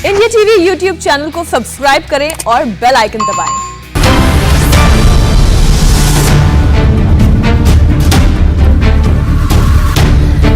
India TV YouTube channel को subscribe करें और बेल आइकन दबाएं।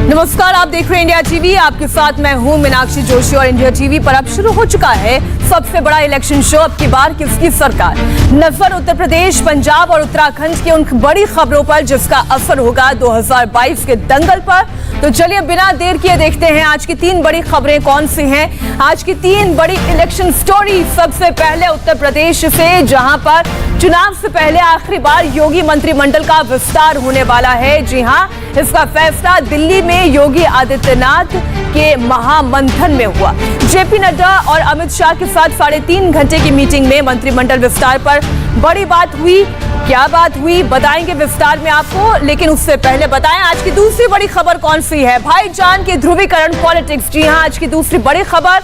नमस्कार, आप देख रहे हैं इंडिया टीवी। आपके साथ मैं हूं मीनाक्षी जोशी और इंडिया टीवी पर अब शुरू हो चुका है सबसे बड़ा इलेक्शन शो। अब की बार किसकी सरकार? नजर उत्तर प्रदेश, पंजाब और उत्तराखंड की उन बड़ी खबरों पर जिसका असर होगा 2022 के दंगल पर। तो चलिए बिना देर किए देखते हैं आज की 3 बड़ी खबरें कौन सी हैं। आज की 3 बड़ी इलेक्शन स्टोरी। सबसे पहले उत्तर प्रदेश से, जहां पर चुनाव से पहले आखिरी बार योगी मंत्रिमंडल का विस्तार होने वाला है। जी हां, इसका फैसला दिल्ली में योगी आदित्यनाथ के महामंथन में हुआ। जेपी नड्डा और अमित शाह के साथ 3.5 घंटे की मीटिंग में मंत्रिमंडल विस्तार पर बड़ी बात हुई। क्या बात हुई बताएंगे विस्तार में आपको, लेकिन उससे पहले बताएं आज की दूसरी बड़ी खबर कौन सी है। भाईजान के ध्रुवीकरण पॉलिटिक्स। जी हां, आज की दूसरी बड़ी खबर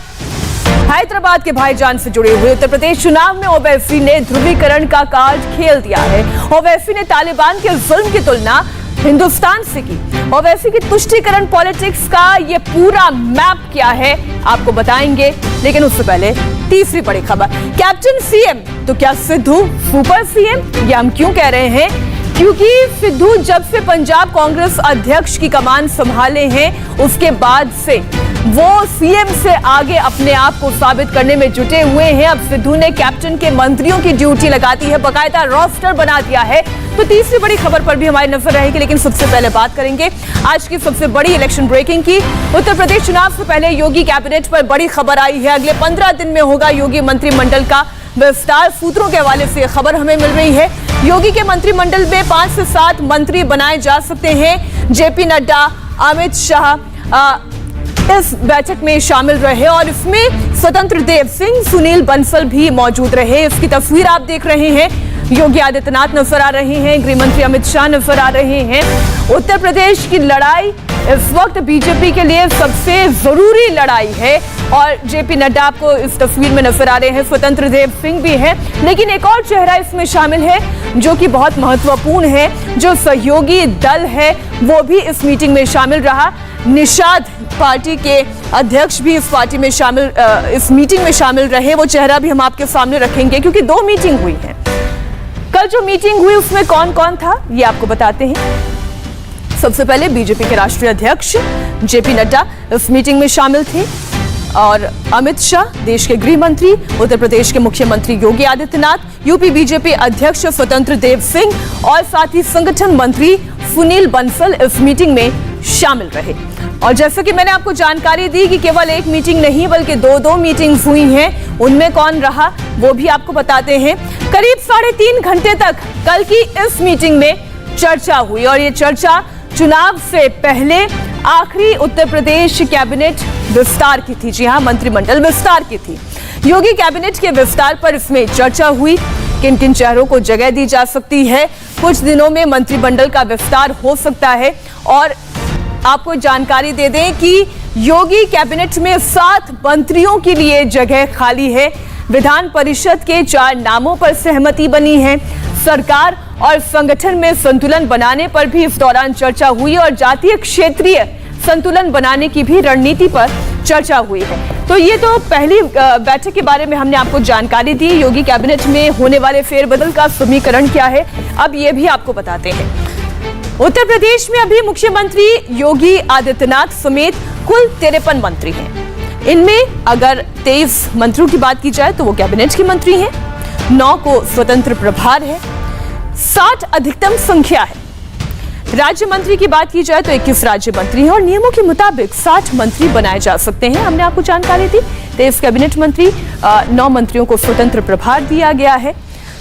हैदराबाद के भाईजान से जुड़े हुए। उत्तर प्रदेश चुनाव में ओवैसी ने ध्रुवीकरण का कार्ड खेल दिया है। ओवैसी ने तालिबान के जुल्म की तुलना हिंदुस्तान से की। ओवैसी की तुष्टीकरण पॉलिटिक्स का ये पूरा मैप क्या है आपको बताएंगे, लेकिन उससे पहले तीसरी बड़ी खबर। कैप्टन सीएम तो क्या सिद्धू सुपर सीएम? ये हम क्यों कह रहे हैं? क्योंकि सिद्धू जब से पंजाब कांग्रेस अध्यक्ष की कमान संभाले हैं उसके बाद से वो सीएम से आगे अपने आप को साबित करने में जुटे हुए हैं। अब सिद्धू ने कैप्टन के मंत्रियों की ड्यूटी लगा दी है, बाकायदा रोस्टर बना दिया है। तो तीसरी बड़ी खबर पर भी हमारी नजर रहेगी, लेकिन सबसे पहले बात करेंगे आज की सबसे बड़ी इलेक्शन ब्रेकिंग की। उत्तर प्रदेश चुनाव से पहले योगी कैबिनेट पर बड़ी खबर आई है। अगले 15 दिन में होगा योगी मंत्रिमंडल का विस्तार। सूत्रों के हवाले से खबर हमें मिल रही है। योगी के मंत्रिमंडल में 5 से 7 मंत्री बनाए जा सकते हैं। जेपी नड्डा, अमित शाह इस बैठक में शामिल रहे और इसमें स्वतंत्र देव सिंह, सुनील बंसल भी मौजूद रहे। इसकी तस्वीर आप देख रहे हैं। योगी आदित्यनाथ नजर आ रहे हैं, गृह मंत्री अमित शाह नजर आ रहे हैं। उत्तर प्रदेश की लड़ाई इस वक्त बीजेपी के लिए सबसे जरूरी लड़ाई है और जेपी नड्डा आपको इस तस्वीर में नजर आ रहे हैं। स्वतंत्र देव सिंह भी है, लेकिन एक और चेहरा इसमें शामिल है जो कि बहुत महत्वपूर्ण है। जो सहयोगी दल है वो भी इस मीटिंग में शामिल रहा। निषाद पार्टी के अध्यक्ष भी इस मीटिंग में शामिल रहे। वो चेहरा भी हम आपके सामने रखेंगे क्योंकि 2 मीटिंग हुई है। कल जो मीटिंग हुई उसमें कौन कौन था ये आपको बताते हैं। सबसे पहले बीजेपी के राष्ट्रीय अध्यक्ष जेपी नड्डा इस मीटिंग में शामिल थे और अमित शाह, देश के गृह मंत्री, उत्तर प्रदेश के मुख्यमंत्री योगी आदित्यनाथ, यूपी बीजेपी अध्यक्ष स्वतंत्र देव सिंह और साथ ही संगठन मंत्री सुनील बंसल इस मीटिंग में शामिल रहे। और जैसे कि मैंने आपको जानकारी दी कि केवल एक मीटिंग नहीं बल्कि 2 मीटिंग्स हुई हैं, उनमें कौन रहा वो भी आपको बताते हैं। करीब 3.5 घंटे तक कल की इस मीटिंग में चर्चा हुई और ये चर्चा चुनाव से पहले आखिरी उत्तर प्रदेश कैबिनेट विस्तार की थी। जी हां, मंत्रिमंडल विस्तार की थी। योगी कैबिनेट के विस्तार पर इसमें चर्चा हुई, किन किन चेहरों को जगह दी जा सकती है। कुछ दिनों में मंत्रिमंडल का विस्तार हो सकता है और आपको जानकारी दे दें कि योगी कैबिनेट में 7 मंत्रियों के लिए जगह खाली है। विधान परिषद के 4 नामों पर सहमति बनी है। सरकार और संगठन में संतुलन बनाने पर भी इस दौरान चर्चा हुई और जातीय क्षेत्रीय संतुलन बनाने की भी रणनीति पर चर्चा हुई है। तो ये तो पहली बैठक के बारे में हमने आपको जानकारी दी। योगी कैबिनेट में होने वाले फेरबदल का समीकरण क्या है अब ये भी आपको बताते हैं। उत्तर प्रदेश में अभी मुख्यमंत्री योगी आदित्यनाथ समेत कुल 53 मंत्री हैं। इनमें अगर 23 मंत्रियों की बात की जाए तो वो कैबिनेट के मंत्री हैं, 9 को स्वतंत्र प्रभार है, 60 अधिकतम संख्या है। राज्य मंत्री की बात की जाए तो 21 राज्य मंत्री हैं और नियमों के मुताबिक 60 मंत्री बनाए जा सकते हैं। हमने आपको जानकारी दी। 23 कैबिनेट मंत्री, 9 मंत्रियों को स्वतंत्र प्रभार दिया गया है।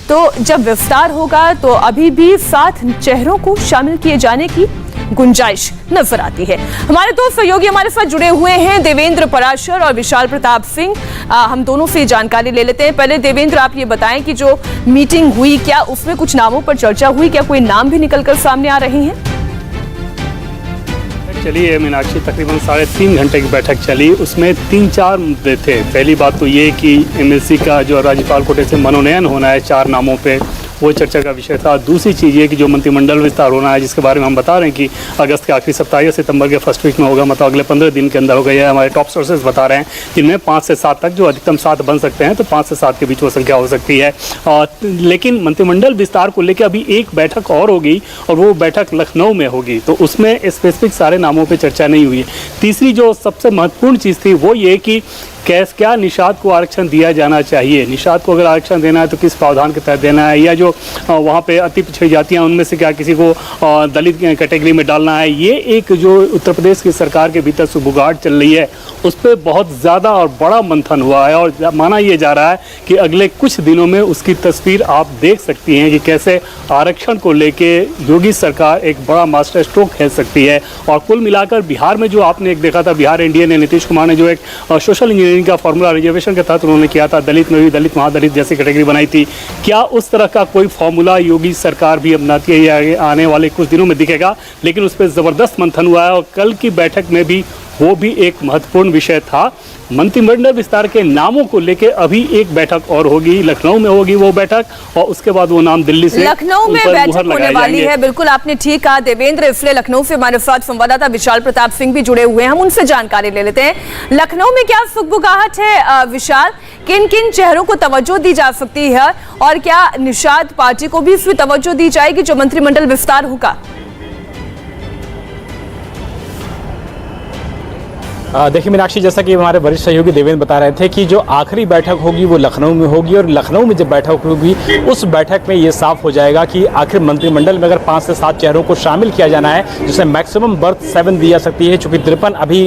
तो जब विस्तार होगा तो अभी भी 7 चेहरों को शामिल किए जाने की गुंजाइश नजर आती है। हमारे 2 सहयोगी हमारे साथ जुड़े हुए हैं, देवेंद्र पराशर और विशाल प्रताप सिंह। हम दोनों से जानकारी ले लेते हैं। पहले देवेंद्र, आप ये बताएं कि जो मीटिंग हुई क्या उसमें कुछ नामों पर चर्चा हुई? क्या कोई नाम भी निकलकर सामने आ रहे हैं? चलिए मीनाक्षी, तकरीबन 3.5 घंटे की बैठक चली। उसमें 3-4 मुद्दे थे। पहली बात तो ये कि एमएलसी का जो राज्यपाल कोटे से मनोनयन होना है 4 नामों पे, वो चर्चा का विषय था। दूसरी चीज़ ये कि जो मंत्रिमंडल विस्तार होना है, जिसके बारे में हम बता रहे हैं कि अगस्त के आखिरी सप्ताह या सितंबर के फर्स्ट वीक में होगा, मतलब अगले 15 दिन के अंदर होगा। यह हमारे टॉप सोर्सेज बता रहे हैं, जिनमें 5 से 7 तक, जो अधिकतम 7 बन सकते हैं, तो 5 से 7 के बीच वो संख्या हो सकती है। लेकिन मंत्रिमंडल विस्तार को लेकर अभी एक बैठक और होगी, और वो बैठक लखनऊ में होगी, तो उसमें स्पेसिफिक सारे नामों पर चर्चा नहीं हुई है। तीसरी जो सबसे महत्वपूर्ण चीज़ थी वो ये कि क्या निषाद को आरक्षण दिया जाना चाहिए, निषाद को अगर आरक्षण देना है तो किस प्रावधान के तहत देना है, या जो वहाँ पे अति पिछड़ी जातियाँ उनमें से क्या किसी को दलित कैटेगरी में डालना है। ये एक जो उत्तर प्रदेश की सरकार के भीतर सुबुगाहट चल रही है, उस पर बहुत ज़्यादा और बड़ा मंथन हुआ है, और माना ये जा रहा है कि अगले कुछ दिनों में उसकी तस्वीर आप देख सकती हैं कि कैसे आरक्षण को लेके योगी सरकार एक बड़ा मास्टर स्ट्रोक खेल सकती है। और कुल मिलाकर बिहार में जो आपने एक देखा था, बिहार एनडीए ने, नीतीश कुमार ने जो एक सोशल इंजीनियरिंग का फॉर्मूला रिजर्वेशन के तहत उन्होंने किया था, दलित में भी दलित महादलित जैसी कैटेगरी बनाई थी, क्या उस तरह का कोई फॉर्मूला योगी सरकार भी अपनाती है या आने वाले कुछ दिनों में दिखेगा? लेकिन उस पर ज़बरदस्त मंथन हुआ है, और कल की बैठक में भी वो भी एक महत्वपूर्ण विषय था। मंत्रिमंडल विस्तार के नामों को लेकर अभी एक बैठक और होगी, लखनऊ में होगी वो बैठक, और उसके बाद वो नाम दिल्ली से लखनऊ में बैठक होने वाली है। बिल्कुल आपने ठीक कहा देवेंद्र। इसलिए लखनऊ से हमारे साथ संवाददाता विशाल प्रताप सिंह भी जुड़े हुए हैं, हम उनसे जानकारी ले लेते हैं। लखनऊ में क्या सुगबुगाहट है विशाल, किन किन चेहरों को तवज्जो दी जा सकती है, और क्या निषाद पार्टी को भी इसमें तवज्जो दी जाएगी जो मंत्रिमंडल विस्तार होगा? देखिए मीनाक्षी, जैसा कि हमारे वरिष्ठ सहयोगी देवेंद्र बता रहे थे कि जो आखिरी बैठक होगी वो लखनऊ में होगी, और लखनऊ में जब बैठक होगी उस बैठक में ये साफ हो जाएगा कि आखिर मंत्रिमंडल में अगर 5 से 7 चेहरों को शामिल किया जाना है, जिसमें मैक्सिमम बर्थ 7 दी जा सकती है, चूंकि 53 अभी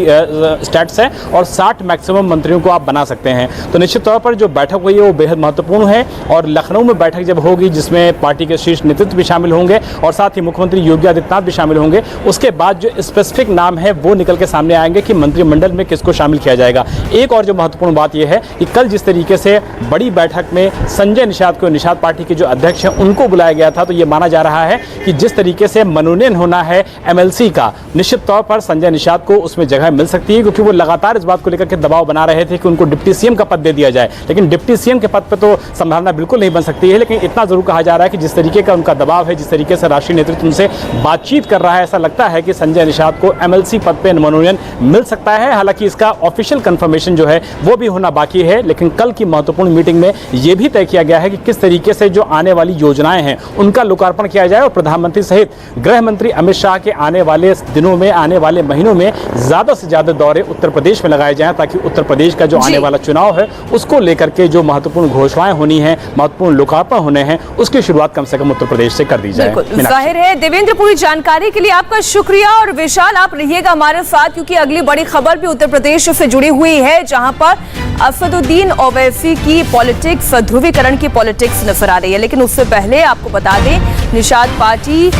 स्टैट्स है, और 60 मैक्सिमम मंत्रियों को आप बना सकते हैं। तो निश्चित तौर पर जो बैठक हुई है वो बेहद महत्वपूर्ण है, और लखनऊ में बैठक जब होगी जिसमें पार्टी के शीर्ष नेतृत्व भी शामिल होंगे, और साथ ही मुख्यमंत्री योगी आदित्यनाथ भी शामिल होंगे, उसके बाद जो स्पेसिफिक नाम है वो निकल के सामने आएंगे कि मंत्रिमंडल में किसको शामिल किया जाएगा। एक और जो महत्वपूर्ण बात यह है कि कल जिस तरीके से बड़ी बैठक में संजय निषाद को, निषाद पार्टी के जो अध्यक्ष हैं, उनको बुलाया गया था, तो यह माना जा रहा है कि जिस तरीके से मनोनयन होना है एमएलसी का, निश्चित तौर पर संजय निषाद को उसमें जगह मिल सकती है, क्योंकि वो लगातार इस बात को लेकर के दबाव बना रहे थे कि उनको डिप्टी सीएम का पद दे दिया जाए। लेकिन डिप्टी सीएम के पद पर तो संभावना बिल्कुल नहीं बन सकती है, लेकिन इतना जरूर कहा जा रहा है कि जिस तरीके का उनका दबाव है, जिस तरीके से राष्ट्रीय नेतृत्व उनसे बातचीत कर रहा है, ऐसा लगता है कि संजय निषाद को एमएलसी पद पर मनोनयन मिल सकता है। हालांकि इसका ऑफिशियल कंफर्मेशन जो है वो भी होना बाकी है, लेकिन कल की महत्वपूर्ण मीटिंग में यह भी तय किया गया है कि किस तरीके से जो आने वाली योजनाएं हैं उनका लोकार्पण किया जाए, और प्रधानमंत्री सहित गृह मंत्री अमित शाह के आने वाले दिनों में, आने वाले महीनों में ज्यादा से ज्यादा दौरे उत्तर प्रदेश में लगाए जाएं, ताकि उत्तर प्रदेश का जो आने वाला चुनाव है उसको लेकर के जो महत्वपूर्ण घोषणाएं होनी है, महत्वपूर्ण लोकार्पण होने हैं, उसकी शुरुआत कम से कम उत्तर प्रदेश से कर दी जाए। जाहिर है देवेंद्र, पूरी जानकारी के लिए आपका शुक्रिया, और विशाल आप रहिएगा हमारे साथ, क्योंकि अगली बड़ी खबर भी उत्तर प्रदेश से जुड़ी हुई है, जहां पर असदुद्दीन ओवैसी की पॉलिटिक्स, ध्रुवीकरण की पॉलिटिक्स नजर आ रही है। लेकिन उससे पहले आपको बता दें, निषाद पार्टी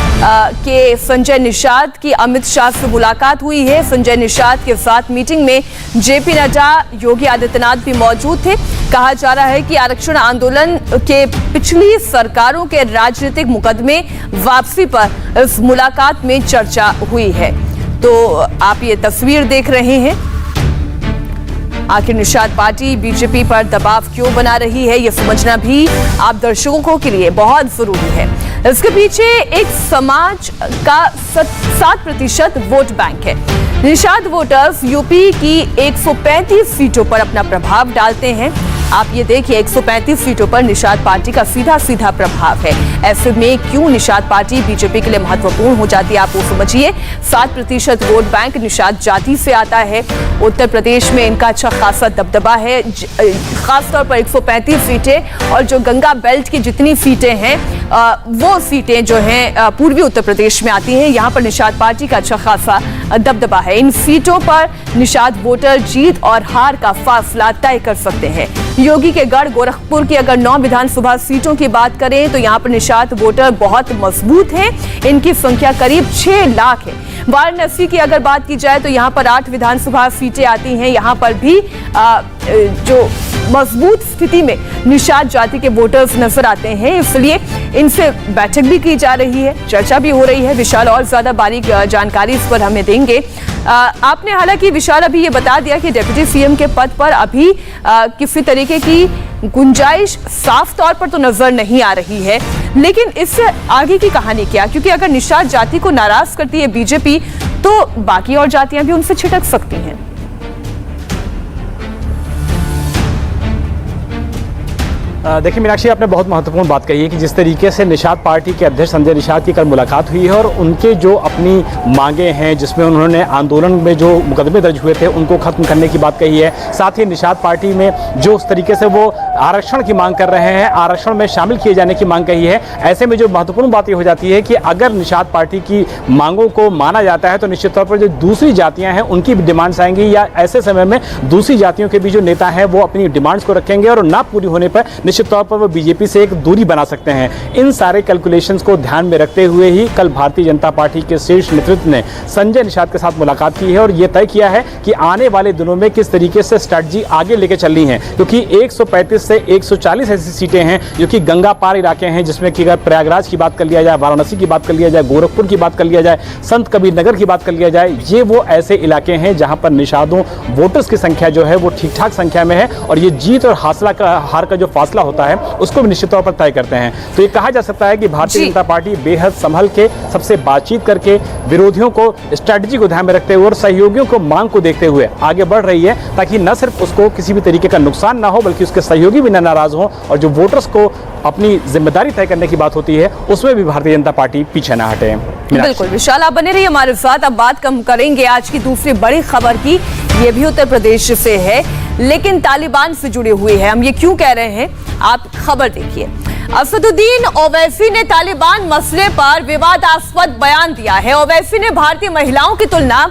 के संजय निषाद की अमित शाह से मुलाकात हुई है। संजय निषाद के साथ मीटिंग में जेपी नड्डा, योगी आदित्यनाथ भी मौजूद थे। कहा जा रहा है कि आरक्षण आंदोलन के पिछली सरकारों के राजनीतिक मुकदमे वापसी पर इस मुलाकात में चर्चा हुई है। तो आप ये तस्वीर देख रहे हैं, आखिर निषाद पार्टी बीजेपी पर दबाव क्यों बना रही है, यह समझना भी आप दर्शकों के लिए बहुत जरूरी है। इसके पीछे एक समाज का 7% वोट बैंक है। निषाद वोटर्स यूपी की 135 सीटों पर अपना प्रभाव डालते हैं। आप ये देखिए, 135 सीटों पर निषाद पार्टी का सीधा सीधा प्रभाव है। ऐसे में क्यों निषाद पार्टी बीजेपी के लिए महत्वपूर्ण हो जाती है, आप वो समझिए। 7% वोट बैंक निषाद जाति से आता है। उत्तर प्रदेश में इनका अच्छा खासा दबदबा है, खासतौर पर 135 सीटें, और जो गंगा बेल्ट की जितनी सीटें हैं वो सीटें जो हैं पूर्वी उत्तर प्रदेश में आती हैं। यहाँ पर निषाद पार्टी का अच्छा खासा दबदबा है। इन सीटों पर निषाद वोटर जीत और हार का फासला तय कर सकते हैं। योगी के गढ़ गोरखपुर की अगर 9 विधानसभा सीटों की बात करें तो यहाँ पर निषाद वोटर बहुत मजबूत हैं। इनकी संख्या करीब 6 लाख है। वाराणसी की अगर बात की जाए तो यहाँ पर 8 विधानसभा सीटें आती हैं। यहाँ पर भी जो मजबूत स्थिति में निषाद जाति के वोटर्स नजर आते हैं, इसलिए इनसे बैठक भी की जा रही है, चर्चा भी हो रही है। विशाल और ज्यादा बारीक जानकारी इस पर हमें देंगे। आपने हालांकि विशाल अभी ये बता दिया कि डिप्टी सीएम के पद पर अभी किसी तरीके की गुंजाइश साफ तौर पर तो नजर नहीं आ रही है, लेकिन इससे आगे की कहानी क्या? क्योंकि अगर निषाद जाति को नाराज करती है बीजेपी तो बाकी और जातियां भी उनसे छिटक सकती हैं। देखिए मीनाक्षी, आपने बहुत महत्वपूर्ण बात कही है कि जिस तरीके से निषाद पार्टी के अध्यक्ष संजय निषाद की कल मुलाकात हुई है और उनके जो अपनी मांगे हैं, जिसमें उन्होंने आंदोलन में जो मुकदमे दर्ज हुए थे उनको खत्म करने की बात कही है। साथ ही निषाद पार्टी में जो उस तरीके से वो आरक्षण की मांग कर रहे हैं, आरक्षण में शामिल किए जाने की मांग कही है। ऐसे में जो महत्वपूर्ण बात ये हो जाती है कि अगर निषाद पार्टी की मांगों को माना जाता है तो निश्चित तौर पर जो दूसरी जातियाँ हैं उनकी भी डिमांड्स आएंगी, या ऐसे समय में दूसरी जातियों के भी जो नेता हैं वो अपनी डिमांड्स को रखेंगे और ना पूरी होने पर निश्चित तौर पर वो बीजेपी से एक दूरी बना सकते हैं। इन सारे कैलकुलेशंस को ध्यान में रखते हुए ही कल भारतीय जनता पार्टी के शीर्ष नेतृत्व ने संजय निषाद के साथ मुलाकात की है और ये तय किया है कि आने वाले दिनों में किस तरीके से स्ट्रैटेजी आगे लेके चलनी है, क्योंकि 135 से 140 ऐसी सीटें हैं जो कि गंगा पार इलाके हैं, जिसमें कि अगर प्रयागराज की बात कर लिया जाए, वाराणसी की बात कर लिया जाए, गोरखपुर की बात कर लिया जाए, संत कबीर नगर की बात कर लिया जाए, ये वो ऐसे इलाके हैं जहां पर निषादों वोटर्स की संख्या जो है वो ठीक ठाक संख्या में है और ये जीत और हार का जो फासला होता है उसको भी निश्चित तौर पर तय करते हैं। तो ये कहा जा सकता है कि भारतीय जनता पार्टी बेहद संभल के, सबसे बातचीत करके, विरोधियों को स्ट्रैटेजी को ध्यान में रखते हुए और सहयोगियों को मांग को देखते हुए आगे बढ़ रही है, ताकि न सिर्फ उसको किसी भी तरीके का नुकसान ना हो बल्कि उसके सहयोगी भी न नाराज हों और जो वोटर्स को अपनी जिम्मेदारी तय करने की बात होती है उसमें भी भारतीय जनता पार्टी पीछे ना हटे। बिल्कुल विशाल, आप बने रहिए हमारे साथ। अब बात कम करेंगे आज की दूसरी बड़ी खबर की। ये भी उत्तर प्रदेश से है लेकिन तालिबान से जुड़ी हुई है। हम ये क्यों कह रहे हैं, आप खबर देखिए। असदुद्दीन ओवैसी ने तालिबान मसले पर विवादास्पद बयान दिया है। ओवैसी ने भारतीय महिलाओं की तुलना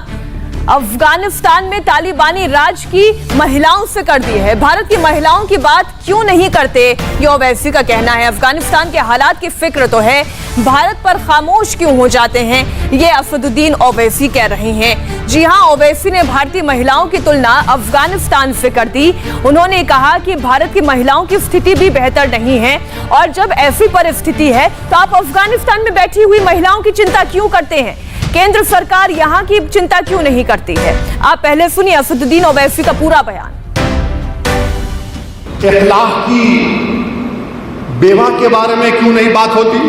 अफगानिस्तान में तालिबानी राज की महिलाओं से कर दी है। भारत की महिलाओं की बात क्यों नहीं करते, ये ओवैसी का कहना है। अफगानिस्तान के हालात की फिक्र तो है, भारत पर खामोश क्यों हो जाते हैं, ये असदुद्दीन ओवैसी कह रहे हैं। जी हां, ओवैसी ने भारतीय महिलाओं की तुलना अफगानिस्तान से कर दी। उन्होंने कहा कि भारत की महिलाओं की स्थिति भी बेहतर नहीं है और जब ऐसी परिस्थिति है तो आप अफगानिस्तान में बैठी हुई महिलाओं की चिंता क्यों करते हैं? केंद्र सरकार यहां की चिंता क्यों नहीं करती है? आप पहले सुनिए असदुद्दीन ओवैसी का पूरा बयान। 1 लाख की बेवा के बारे में क्यों नहीं बात होती?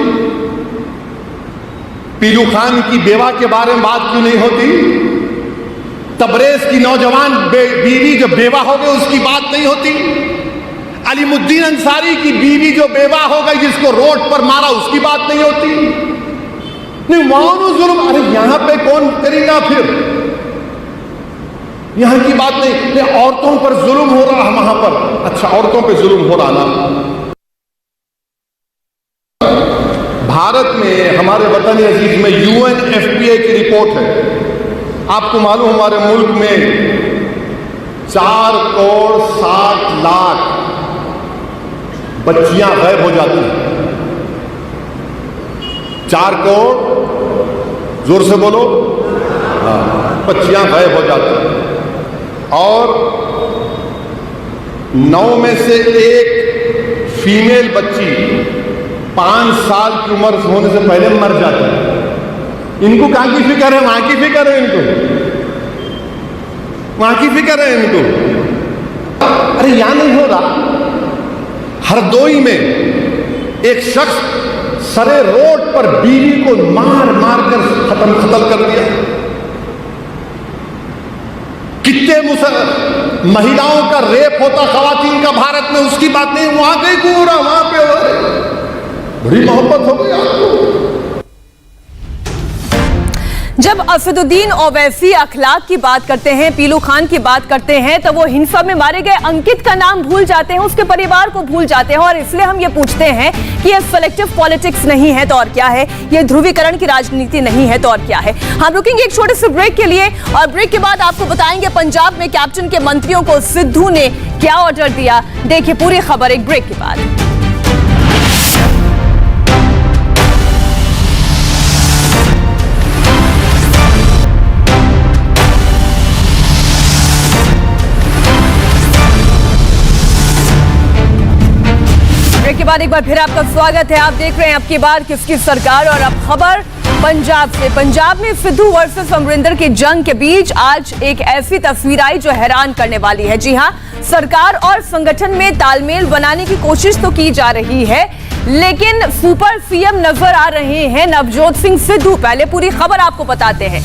पीलू खान की बेवा के बारे में बात क्यों नहीं होती? तबरेज की नौजवान बीवी जो बेवा हो गई उसकी बात नहीं होती? अलीमुद्दीन अंसारी की बीवी जो बेवा हो गई जिसको रोड पर मारा उसकी बात नहीं होती? नहीं, वहां जुल्म, अरे यहां पे कौन करेगा फिर? यहां की बात नहीं, औरतों पर जुल्म हो रहा है वहां पर। अच्छा, औरतों पे जुल्म हो रहा ना। भारत में हमारे वतन अजीज में UNFPA की रिपोर्ट है। आपको मालूम हमारे मुल्क में 4 करोड़ 60 लाख बच्चियां गायब हो जाती हैं। 4 करोड़, जोर से बोलो, बच्चियां गायब हो जाती हैं और 9 में से 1 फीमेल बच्ची 5 साल की उम्र होने से पहले मर जाती है। इनको कहां की फिक्र है? वहां की फिक्र है इनको, वहां की फिक्र है इनको। अरे यहां नहीं हो रहा। हरदोई में एक शख्स सरे रोड पर बीवी को मार मार कर खत्ल कर दिया। कितने महिलाओं का रेप होता खवातीन का भारत में, उसकी बात नहीं। वहां कहीं क्यों हो रहा? वहां पे बड़ी मोहब्बत हो गई आपको। जब असदुद्दीन ओवैसी अखलाक की बात करते हैं, पीलू खान की बात करते हैं, तो वो हिंसा में मारे गए अंकित का नाम भूल जाते हैं, उसके परिवार को भूल जाते हैं। और इसलिए हम ये पूछते हैं कि ये सेलेक्टिव पॉलिटिक्स नहीं है तो और क्या है, ये ध्रुवीकरण की राजनीति नहीं है तो और क्या है। हम रुकेंगे एक छोटे से ब्रेक के लिए और ब्रेक के बाद आपको बताएंगे पंजाब में कैप्टन के मंत्रियों को सिद्धू ने क्या ऑर्डर दिया। देखिए पूरी खबर एक ब्रेक के बाद। ब्रेक के बाद एक बार फिर आपका स्वागत है। आप देख रहे हैं अब की बार किसकी सरकार और अब खबर पंजाब से। पंजाब में सिद्धू वर्सेस अमरिंदर की जंग के बीच आज एक ऐसी तस्वीर आई जो हैरान करने वाली है। जी हां, सरकार और संगठन में तालमेल बनाने की कोशिश तो की जा रही है, लेकिन सुपर सीएम नजर आ रहे हैं नवजोत सिंह सिद्धू। पहले पूरी खबर आपको बताते हैं।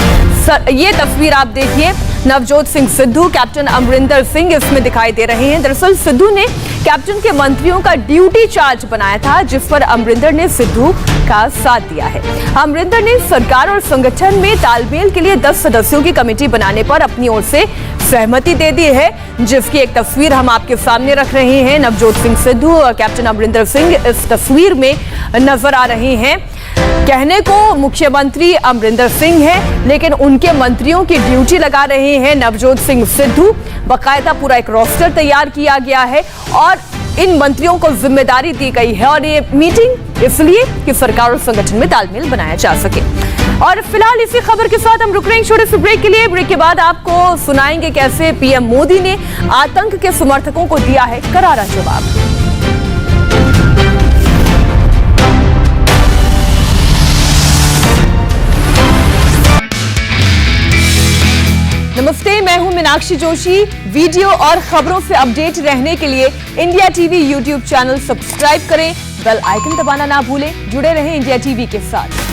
ये तस्वीर आप देखिए, नवजोत सिंह सिद्धू, कैप्टन अमरिंदर सिंह इसमें दिखाई दे रहे हैं। दरअसल सिद्धू ने कैप्टन के मंत्रियों का ड्यूटी चार्ज बनाया था, जिस पर अमरिंदर ने सिद्धू का साथ दिया है। अमरिंदर ने सरकार और संगठन में तालमेल के लिए 10 सदस्यों की कमेटी बनाने पर अपनी ओर से सहमति दे दी है, जिसकी एक तस्वीर हम आपके सामने रख रहे हैं। नवजोत सिंह सिद्धू और कैप्टन अमरिंदर सिंह इस तस्वीर में नजर आ रहे हैं। कहने को मुख्यमंत्री अमरिंदर सिंह हैं, लेकिन उनके मंत्रियों की ड्यूटी लगा रहे हैं नवजोत सिंह सिद्धू। बाकायदा पूरा एक रोस्टर तैयार किया गया है और इन मंत्रियों को जिम्मेदारी दी गई है, और ये मीटिंग इसलिए कि सरकार और संगठन में तालमेल बनाया जा सके। और फिलहाल इसी खबर के साथ हम रुक रहे हैं छोटे से ब्रेक के लिए। ब्रेक के बाद आपको सुनाएंगे कैसे पीएम मोदी ने आतंक के समर्थकों को दिया है करारा जवाब। नमस्ते, मैं हूं मीनाक्षी जोशी। वीडियो और खबरों से अपडेट रहने के लिए India TV YouTube channel subscribe करें, बेल आइकन दबाना ना भूलें। जुड़े रहें इंडिया टीवी के साथ।